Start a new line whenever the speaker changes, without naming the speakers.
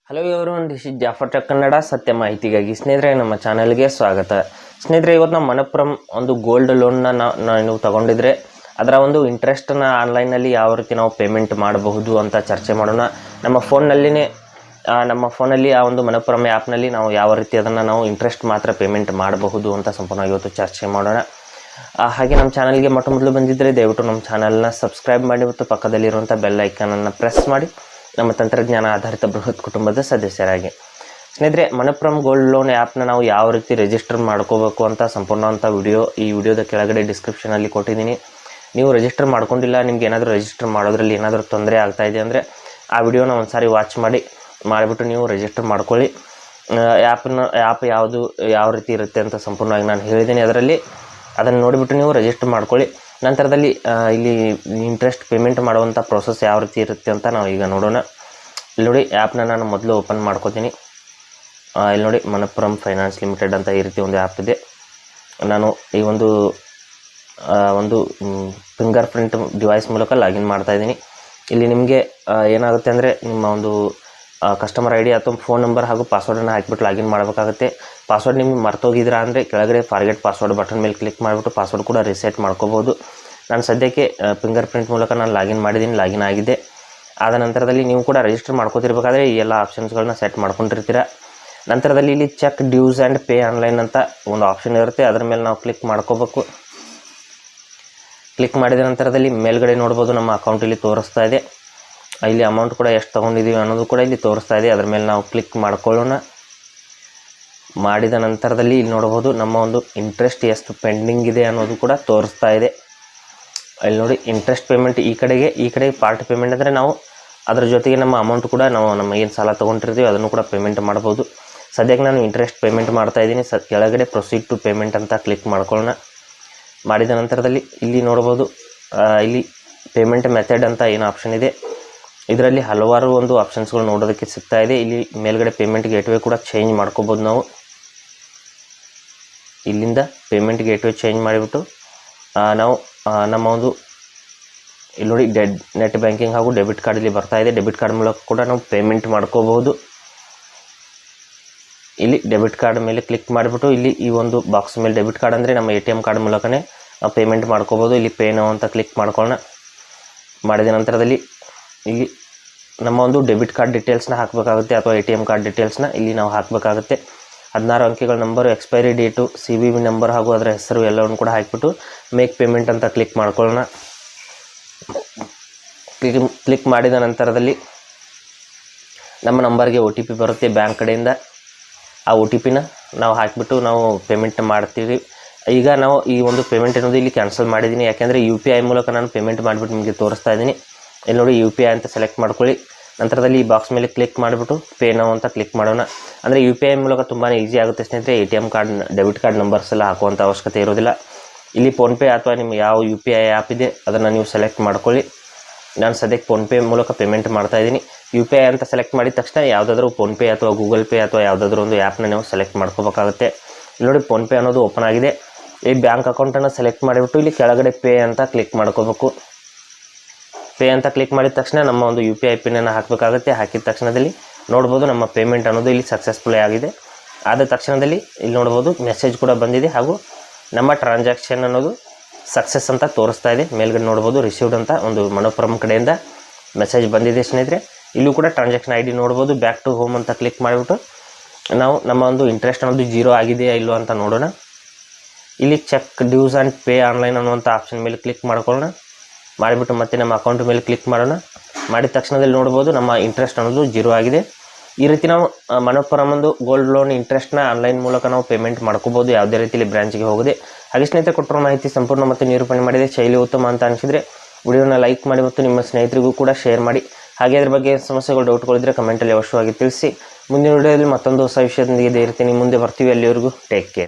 Hello everyone, this is Jafar tech Kannada. ಸತ್ಯ ಮಾಹಿತಿಗಾಗಿ ಸ್ನೇಹಿತರೆ ನಮ್ಮ ಚಾನಲ್ಗೆ ಸ್ವಾಗತ. ಸ್ನೇಹಿತರೆ, ಇವತ್ತು ನಾವು ಮನಪ್ಪುರಂ ಒಂದು ಗೋಲ್ಡ್ ಲೋನ್ನ ನೀವು ತಗೊಂಡಿದ್ರೆ ಅದರ ಒಂದು ಇಂಟ್ರೆಸ್ಟನ್ನು ಆನ್ಲೈನಲ್ಲಿ ಯಾವ ರೀತಿ ನಾವು ಪೇಮೆಂಟ್ ಮಾಡಬಹುದು ಅಂತ ಚರ್ಚೆ ಮಾಡೋಣ. ನಮ್ಮ ಫೋನಲ್ಲಿ ಆ ಒಂದು ಮನಪ್ಪುರಂ ಆ್ಯಪ್ನಲ್ಲಿ ನಾವು ಯಾವ ರೀತಿ ಅದನ್ನು ನಾವು ಇಂಟ್ರೆಸ್ಟ್ ಮಾತ್ರ ಪೇಮೆಂಟ್ ಮಾಡಬಹುದು ಅಂತ ಸಂಪೂರ್ಣವಾಗಿ ಇವತ್ತು ಚರ್ಚೆ ಮಾಡೋಣ. ಹಾಗೆ ನಮ್ಮ ಚಾನಲ್ಗೆ ಮೊದಲು ಬಂದಿದ್ದರೆ ದಯವಿಟ್ಟು ನಮ್ಮ ಚಾನಲ್ನ ಸಬ್ಸ್ಕ್ರೈಬ್ ಮಾಡಿ ಮತ್ತು ಪಕ್ಕದಲ್ಲಿರುವಂಥ ಬೆಲ್ ಐಕಾನನ್ನು ಪ್ರೆಸ್ ಮಾಡಿ ನಮ್ಮ ತಂತ್ರಜ್ಞಾನ ಆಧಾರಿತ ಬೃಹತ್ ಕುಟುಂಬದ ಸದಸ್ಯರಾಗಿ. ಸ್ನೇಹಿತರೆ, ಮನಪ್ಪುರಂ ಗೋಲ್ಡ್ ಲೋನ್ ಆ್ಯಪ್ನ ನಾವು ಯಾವ ರೀತಿ ರಿಜಿಸ್ಟರ್ ಮಾಡ್ಕೋಬೇಕು ಅಂತ ಸಂಪೂರ್ಣವಂಥ ಈ ವಿಡಿಯೋದ ಕೆಳಗಡೆ ಡಿಸ್ಕ್ರಿಪ್ಷನಲ್ಲಿ ಕೊಟ್ಟಿದ್ದೀನಿ. ನೀವು ರಿಜಿಸ್ಟರ್ ಮಾಡ್ಕೊಂಡಿಲ್ಲ, ನಿಮ್ಗೆ ಏನಾದರೂ ರಿಜಿಸ್ಟರ್ ಮಾಡೋದ್ರಲ್ಲಿ ಏನಾದರೂ ತೊಂದರೆ ಆಗ್ತಾಯಿದೆ ಅಂದರೆ ಆ ವಿಡಿಯೋನ ಒಂದು ಸಾರಿ ವಾಚ್ ಮಾಡಿಬಿಟ್ಟು ನೀವು ರಿಜಿಸ್ಟರ್ ಮಾಡ್ಕೊಳ್ಳಿ. ಆ್ಯಪ್ ಯಾವ ರೀತಿ ಇರುತ್ತೆ ಅಂತ ಸಂಪೂರ್ಣವಾಗಿ ನಾನು ಹೇಳಿದ್ದೀನಿ. ಅದನ್ನು ನೋಡಿಬಿಟ್ಟು ನೀವು ರಿಜಿಸ್ಟರ್ ಮಾಡ್ಕೊಳ್ಳಿ. ನಂತರದಲ್ಲಿ ಇಲ್ಲಿ ಇಂಟ್ರೆಸ್ಟ್ ಪೇಮೆಂಟ್ ಮಾಡುವಂಥ ಪ್ರೋಸೆಸ್ ಯಾವ ರೀತಿ ಇರುತ್ತೆ ಅಂತ ನಾವು ಈಗ ನೋಡೋಣ. ಇಲ್ಲಿ ನೋಡಿ, ಆ್ಯಪ್ನ ನಾನು ಮೊದಲು ಓಪನ್ ಮಾಡ್ಕೋತೀನಿ. ಇಲ್ಲಿ ನೋಡಿ, ಮನಪ್ಪುರಂ ಫೈನಾನ್ಸ್ ಲಿಮಿಟೆಡ್ ಅಂತ ಈ ರೀತಿ ಒಂದು ಆ್ಯಪ್ ಇದೆ. ನಾನು ಈ ಒಂದು ಫಿಂಗರ್ ಪ್ರಿಂಟ್ ಡಿವೈಸ್ ಮೂಲಕ ಲಾಗಿನ್ ಮಾಡ್ತಾಯಿದ್ದೀನಿ. ಇಲ್ಲಿ ನಿಮಗೆ ಏನಾಗುತ್ತೆ ಅಂದರೆ ನಿಮ್ಮ ಒಂದು ಕಸ್ಟಮರ್ ಐ ಡಿ ಅಥವಾ ಫೋನ್ ನಂಬರ್ ಹಾಗೂ ಪಾಸ್ವರ್ಡನ್ನು ಹಾಕಿಬಿಟ್ಟು ಲಾಗಿನ್ ಮಾಡಬೇಕಾಗುತ್ತೆ. ಪಾಸ್ವರ್ಡ್ ನಿಮ್ಗೆ ಮರ್ತೋಗಿದ್ರಾ ಅಂದರೆ ಕೆಳಗಡೆ ಫಾರ್ಗೆಟ್ ಪಾಸ್ವರ್ಡ್ ಬಟನ್ ಮೇಲೆ ಕ್ಲಿಕ್ ಮಾಡಿಬಿಟ್ಟು ಪಾಸ್ವರ್ಡ್ ಕೂಡ ರಿಸೆಟ್ ಮಾಡ್ಕೋಬೋದು. ನಾನು ಸದ್ಯಕ್ಕೆ ಫಿಂಗರ್ ಪ್ರಿಂಟ್ ಮೂಲಕ ನಾನು ಲಾಗಿನ್ ಮಾಡಿದ್ದೀನಿ, ಲಾಗಿನ್ ಆಗಿದೆ. ಆದ ನಂತರದಲ್ಲಿ ನೀವು ಕೂಡ ರಿಜಿಸ್ಟರ್ ಮಾಡ್ಕೋತಿರ್ಬೇಕಾದ್ರೆ ಈ ಎಲ್ಲ ಆಪ್ಷನ್ಸ್ಗಳನ್ನ ಸೆಟ್ ಮಾಡ್ಕೊಂಡಿರ್ತೀರ. ನಂತರದಲ್ಲಿ ಇಲ್ಲಿ check dues and pay online ಅಂತ ಒಂದು ಆಪ್ಷನ್ ಇರುತ್ತೆ, ಅದರ ಮೇಲೆ ನಾವು ಕ್ಲಿಕ್ ಮಾಡ್ಕೋಬೇಕು. ಕ್ಲಿಕ್ ಮಾಡಿದ ನಂತರದಲ್ಲಿ ಮೇಲ್ಗಡೆ ನೋಡ್ಬೋದು ನಮ್ಮ ಅಕೌಂಟ್ ಇಲ್ಲಿ ತೋರಿಸ್ತಾ ಇದೆ. ಇಲ್ಲಿ ಅಮೌಂಟ್ ಕೂಡ ಎಷ್ಟು ತೊಗೊಂಡಿದ್ದೀವಿ ಅನ್ನೋದು ಕೂಡ ಇಲ್ಲಿ ತೋರಿಸ್ತಾ ಇದೆ. ಅದರ ಮೇಲೆ ನಾವು ಕ್ಲಿಕ್ ಮಾಡ್ಕೊಳ್ಳೋಣ. ಮಾಡಿದ ನಂತರದಲ್ಲಿ ಇಲ್ಲಿ ನೋಡ್ಬೋದು ನಮ್ಮ ಒಂದು ಇಂಟ್ರೆಸ್ಟ್ ಎಷ್ಟು ಪೆಂಡಿಂಗ್ ಇದೆ ಅನ್ನೋದು ಕೂಡ ತೋರಿಸ್ತಾ ಇದೆ. ಇಲ್ಲಿ ನೋಡಿ, ಇಂಟ್ರೆಸ್ಟ್ ಪೇಮೆಂಟ್ ಈ ಕಡೆಗೆ ಪಾರ್ಟ್ ಪೇಮೆಂಟ್ ಅಂದರೆ ನಾವು ಅದರ ಜೊತೆಗೆ ನಮ್ಮ ಅಮೌಂಟ್ ಕೂಡ ನಮ್ಮ ಏನು ಸಾಲ ತೊಗೊಂಡಿರ್ತೀವಿ ಅದನ್ನು ಕೂಡ ಪೇಮೆಂಟ್ ಮಾಡ್ಬೋದು. ಸದ್ಯಕ್ಕೆ ನಾನು ಇಂಟ್ರೆಸ್ಟ್ ಪೇಮೆಂಟ್ ಮಾಡ್ತಾಯಿದ್ದೀನಿ. ಕೆಳಗಡೆ ಪ್ರೊಸೀಡ್ ಟು ಪೇಮೆಂಟ್ ಅಂತ ಕ್ಲಿಕ್ ಮಾಡ್ಕೊಳ್ಳೋಣ. ಮಾಡಿದ ನಂತರದಲ್ಲಿ ಇಲ್ಲಿ ನೋಡ್ಬೋದು, ಇಲ್ಲಿ ಪೇಮೆಂಟ್ ಮೆಥಡ್ ಅಂತ ಏನು ಆಪ್ಷನ್ ಇದೆ, ಇದರಲ್ಲಿ ಹಲವಾರು ಒಂದು ಆಪ್ಷನ್ಸ್ಗಳು ನೋಡೋದಕ್ಕೆ ಸಿಗ್ತಾ ಇದೆ. ಇಲ್ಲಿ ಮೇಲ್ಗಡೆ ಪೇಮೆಂಟ್ ಗೇಟ್ವೇ ಕೂಡ ಚೇಂಜ್ ಮಾಡ್ಕೋಬೋದು. ನಾವು ಇಲ್ಲಿಂದ ಪೇಮೆಂಟ್ ಗೇಟ್ವೇ ಚೇಂಜ್ ಮಾಡಿಬಿಟ್ಟು ನಾವು ನಮ್ಮ ಒಂದು ಇಲ್ಲಿ ನೋಡಿ ನೆಟ್ ಬ್ಯಾಂಕಿಂಗ್ ಹಾಗೂ ಡೆಬಿಟ್ ಕಾರ್ಡ್ ಇಲ್ಲಿ ಬರ್ತಾ ಇದೆ. ಡೆಬಿಟ್ ಕಾರ್ಡ್ ಮೂಲಕ ಕೂಡ ನಾವು ಪೇಮೆಂಟ್ ಮಾಡ್ಕೋಬಹುದು. ಇಲ್ಲಿ ಡೆಬಿಟ್ ಕಾರ್ಡ್ ಮೇಲೆ ಕ್ಲಿಕ್ ಮಾಡಿಬಿಟ್ಟು ಇಲ್ಲಿ ಈ ಒಂದು ಬಾಕ್ಸ್ ಮೇಲೆ ಡೆಬಿಟ್ ಕಾರ್ಡ್ ಅಂದರೆ ನಮ್ಮ ATM ಕಾರ್ಡ್ ಮೂಲಕನೇ ನಾವು ಪೇಮೆಂಟ್ ಮಾಡ್ಕೋಬೋದು. ಇಲ್ಲಿ ಪೇ ನೌ ಅಂತ ಕ್ಲಿಕ್ ಮಾಡ್ಕೊಳ್ಳೋಣ. ಮಾಡಿದ ನಂತರದಲ್ಲಿ ಇಲ್ಲಿ ನಮ್ಮ ಒಂದು ಡೆಬಿಟ್ ಕಾರ್ಡ್ ಡೀಟೇಲ್ಸ್ನ ಹಾಕಬೇಕಾಗುತ್ತೆ ಅಥವಾ ATM ಕಾರ್ಡ್ ಡೀಟೇಲ್ಸ್ನ ಇಲ್ಲಿ ನಾವು ಹಾಕಬೇಕಾಗುತ್ತೆ. 16 ಅಂಕೆಗಳ number, expiry date, CVV number ಹಾಗೂ ಅದರ ಹೆಸರು ಎಲ್ಲವನ್ನು ಕೂಡ ಹಾಕಿಬಿಟ್ಟು ಮೇಕ್ ಪೇಮೆಂಟ್ ಅಂತ ಕ್ಲಿಕ್ ಮಾಡ್ಕೊಳ್ಳೋಣ. ಕ್ಲಿಕ್ ಮಾಡಿದ ನಂತರದಲ್ಲಿ ನಮ್ಮ ನಂಬರ್ಗೆ OTP ಬರುತ್ತೆ ಬ್ಯಾಂಕ್ ಕಡೆಯಿಂದ. ಆ OTPನ ನಾವು ಹಾಕಿಬಿಟ್ಟು ನಾವು ಪೇಮೆಂಟ್ ಮಾಡ್ತೀವಿ. ಈಗ ನಾವು ಈ ಒಂದು ಪೇಮೆಂಟ್ ಅನ್ನೋದು ಇಲ್ಲಿ ಕ್ಯಾನ್ಸಲ್ ಮಾಡಿದ್ದೀನಿ, ಯಾಕೆಂದರೆ UPI ಮೂಲಕ ನಾನು ಪೇಮೆಂಟ್ ಮಾಡಿಬಿಟ್ಟು ನಿಮಗೆ ತೋರಿಸ್ತಾ ಇದ್ದೀನಿ. ಇಲ್ಲಿ ನೋಡಿ, UPI ಅಂತ ಸೆಲೆಕ್ಟ್ ಮಾಡ್ಕೊಳ್ಳಿ. ನಂತರದಲ್ಲಿ ಈ ಬಾಕ್ಸ್ ಮೇಲೆ ಕ್ಲಿಕ್ ಮಾಡಿಬಿಟ್ಟು ಪೇ ನೌ ಅಂತ ಕ್ಲಿಕ್ ಮಾಡೋಣ. ಅಂದರೆ UPI ಮೂಲಕ ತುಂಬಾ ಈಸಿ ಆಗುತ್ತೆ ಸ್ನೇಹಿತರೆ. ATM card, debit card numbers ಎಲ್ಲ ಹಾಕುವಂಥ ಅವಶ್ಯಕತೆ ಇರೋದಿಲ್ಲ. ಇಲ್ಲಿ ಫೋನ್ಪೇ ಅಥವಾ ನಿಮ್ಮ ಯಾವ UPI ಆ್ಯಪ್ ಇದೆ ಅದನ್ನು ನೀವು ಸೆಲೆಕ್ಟ್ ಮಾಡ್ಕೊಳ್ಳಿ. ನಾನು ಸದ್ಯಕ್ಕೆ ಫೋನ್ಪೇ ಮೂಲಕ ಪೇಮೆಂಟ್ ಮಾಡ್ತಾಯಿದ್ದೀನಿ. UPI ಅಂತ ಸೆಲೆಕ್ಟ್ ಮಾಡಿದ ತಕ್ಷಣ ಯಾವುದಾದ್ರೂ ಫೋನ್ಪೇ ಅಥವಾ ಗೂಗಲ್ ಪೇ ಅಥವಾ ಯಾವುದಾದ್ರೂ ಒಂದು ಆ್ಯಪ್ನ ನೀವು ಸೆಲೆಕ್ಟ್ ಮಾಡ್ಕೋಬೇಕಾಗುತ್ತೆ. ಇಲ್ಲಿ ನೋಡಿ, ಫೋನ್ಪೇ ಅನ್ನೋದು ಓಪನ್ ಆಗಿದೆ. ಈ ಬ್ಯಾಂಕ್ ಅಕೌಂಟನ್ನು ಸೆಲೆಕ್ಟ್ ಮಾಡಿಬಿಟ್ಟು ಇಲ್ಲಿ ಕೆಳಗಡೆ ಪೇ ಅಂತ ಕ್ಲಿಕ್ ಮಾಡ್ಕೋಬೇಕು. ಪೇ ಅಂತ ಕ್ಲಿಕ್ ಮಾಡಿದ ತಕ್ಷಣ ನಮ್ಮ ಒಂದು UPI ಪಿನ್ನನ್ನು ಹಾಕಬೇಕಾಗುತ್ತೆ. ಹಾಕಿದ ತಕ್ಷಣದಲ್ಲಿ ನೋಡ್ಬೋದು ನಮ್ಮ ಪೇಮೆಂಟ್ ಅನ್ನೋದು ಇಲ್ಲಿ ಸಕ್ಸಸ್ಫುಲ್ ಆಗಿದೆ. ಆದ ತಕ್ಷಣದಲ್ಲಿ ಇಲ್ಲಿ ನೋಡ್ಬೋದು ಮೆಸೇಜ್ ಕೂಡ ಬಂದಿದೆ ಹಾಗೂ ನಮ್ಮ ಟ್ರಾನ್ಸಾಕ್ಷನ್ ಅನ್ನೋದು ಸಕ್ಸಸ್ ಅಂತ ತೋರಿಸ್ತಾ ಇದೆ. ಮೇಲ್ಗಡೆ ನೋಡ್ಬೋದು ರಿಸೀವ್ಡ್ ಅಂತ ಒಂದು ಮನಪ್ಪುರಂ ಕಡೆಯಿಂದ ಮೆಸೇಜ್ ಬಂದಿದೆ ಸ್ನೇಹಿತರೆ. ಇಲ್ಲೂ ಕೂಡ ಟ್ರಾನ್ಸಾಕ್ಷನ್ ID ನೋಡ್ಬೋದು. ಬ್ಯಾಕ್ ಟು ಹೋಮ್ ಅಂತ ಕ್ಲಿಕ್ ಮಾಡಿಬಿಟ್ಟು ನಾವು ನಮ್ಮ ಒಂದು ಇಂಟ್ರೆಸ್ಟ್ ಅನ್ನೋದು 0 ಆಗಿದೆಯಾ ಇಲ್ಲೋ ಅಂತ ನೋಡೋಣ. ಇಲ್ಲಿ check dues and pay online ಅನ್ನುವಂಥ ಆಪ್ಷನ್ ಮೇಲೆ ಕ್ಲಿಕ್ ಮಾಡ್ಕೊಳ್ಳೋಣ. ಮಾಡಿಬಿಟ್ಟು ಮತ್ತೆ ನಮ್ಮ ಅಕೌಂಟ್ ಮೇಲೆ ಕ್ಲಿಕ್ ಮಾಡೋಣ. ಮಾಡಿದ ತಕ್ಷಣದಲ್ಲಿ ನೋಡ್ಬೋದು ನಮ್ಮ ಇಂಟ್ರೆಸ್ಟ್ ಅನ್ನೋದು 0 ಆಗಿದೆ. ಈ ರೀತಿ ನಾವು ಮನಪ್ಪುರಂ ಒಂದು ಗೋಲ್ಡ್ ಲೋನ್ ಇಂಟ್ರೆಸ್ಟ್ನ ಆನ್ಲೈನ್ ಮೂಲಕ ನಾವು ಪೇಮೆಂಟ್ ಮಾಡ್ಕೋಬೋದು, ಯಾವುದೇ ರೀತಿಯಲ್ಲಿ ಬ್ರಾಂಚ್ಗೆ ಹೋಗದೆ. ಹಾಗೆ ಸ್ನೇಹಿತರೆ, ಕೊಟ್ಟಿರೋ ಮಾಹಿತಿ ಸಂಪೂರ್ಣ ಮತ್ತು ನಿರೂಪಣೆ ಮಾಡಿದೆ, ಶೈಲಿ ಉತ್ತಮ ಅಂತ ಅನಿಸಿದರೆ ವಿಡಿಯೋನ ಲೈಕ್ ಮಾಡಿ ಮತ್ತು ನಿಮ್ಮ ಸ್ನೇಹಿತರಿಗೂ ಕೂಡ ಶೇರ್ ಮಾಡಿ. ಹಾಗೆ ಅದ್ರ ಬಗ್ಗೆ ಸಮಸ್ಯೆಗಳು, ಡೌಟ್ಗಳಿದ್ದರೆ ಕಮೆಂಟಲ್ಲಿ ಅವಶ್ಯವಾಗಿ ತಿಳಿಸಿ. ಮುಂದಿನ ವಿಡಿಯೋದಲ್ಲಿ ಮತ್ತೊಂದು ಹೊಸ ವಿಷಯದೊಂದಿಗೆ ಇದೇ ಇರ್ತೀನಿ. ಮುಂದೆ ಬರ್ತೀವಿ. ಅಲ್ಲಿವರೆಗೂ ಟೇಕ್ ಕೇರ್.